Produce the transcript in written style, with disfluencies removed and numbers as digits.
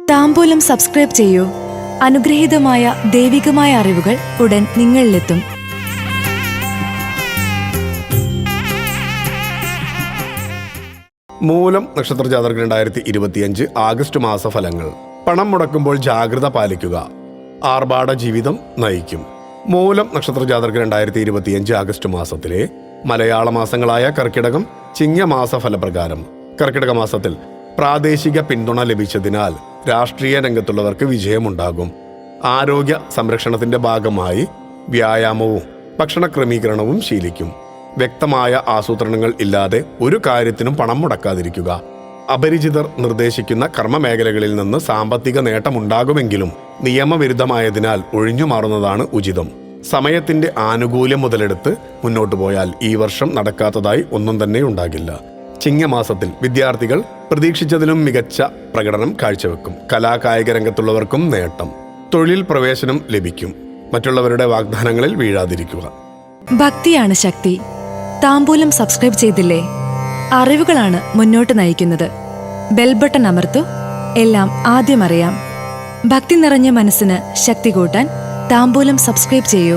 താംബൂലം subscribe ചെയ്യൂ. അനുഗ്രഹീതമായ ദൈവികമായ അറിവുകൾ ഉടൻ നിങ്ങളിലെത്തും. മൂലം നക്ഷത്ര ജാതകർക്ക് 2025 ആഗസ്റ്റ് മാസഫലങ്ങൾ. പണം മുടക്കുമ്പോൾ ജാഗ്രത പാലിക്കുക. ആർഭാട ജീവിതം നയിക്കും. മൂലം നക്ഷത്ര ജാതകർക്ക് 2025 ആഗസ്റ്റ് മാസത്തിലെ മലയാള മാസങ്ങളായ കർക്കിടകം, ചിങ്ങമാസ ഫലപ്രകാരം. കർക്കിടക മാസത്തിൽ പ്രാദേശിക പിന്തുണ ലഭിച്ചതിനാൽ രാഷ്ട്രീയ രംഗത്തുള്ളവർക്ക് വിജയമുണ്ടാകും. ആരോഗ്യ സംരക്ഷണത്തിന്റെ ഭാഗമായി വ്യായാമവും ഭക്ഷണ ക്രമീകരണവും ശീലിക്കും. വ്യക്തമായ ആസൂത്രണങ്ങൾ ഇല്ലാതെ ഒരു കാര്യത്തിനും പണം മുടക്കാതിരിക്കുക. അപരിചിതർ നിർദ്ദേശിക്കുന്ന കർമ്മമേഖലകളിൽ നിന്ന് സാമ്പത്തിക നേട്ടമുണ്ടാകുമെങ്കിലും നിയമവിരുദ്ധമായതിനാൽ ഒഴിഞ്ഞുമാറുന്നതാണ് ഉചിതം. സമയത്തിന്റെ ആനുകൂല്യം മുതലെടുത്ത് മുന്നോട്ടു പോയാൽ ഈ വർഷം നടക്കാത്തതായി ഒന്നും തന്നെ ഉണ്ടാകില്ല. ചിങ്ങമാസത്തിൽ വിദ്യാർത്ഥികൾ പ്രതീക്ഷിച്ചതിലും മികച്ച പ്രകടനം കാഴ്ചവെക്കും. കലാകായിക രംഗത്തുള്ളവർക്കും നേട്ടം. തൊഴിൽ പ്രവേശനം ലഭിക്കും. മറ്റുള്ളവരുടെ വാഗ്ദാനങ്ങളിൽ വീഴാതിരിക്കുക. ഭക്തിയാണ് ശക്തി. താംബൂലം സബ്സ്ക്രൈബ് ചെയ്തില്ലേ? അറിവുകളാണ് മുന്നോട്ട് നയിക്കുന്നത്. ബെൽ ബട്ടൺ അമർത്തു. എല്ലാം ആദ്യം അറിയാം. ഭക്തി നിറഞ്ഞ മനസ്സിന് ശക്തി കൂട്ടാൻ താംബൂലം സബ്സ്ക്രൈബ് ചെയ്യൂ.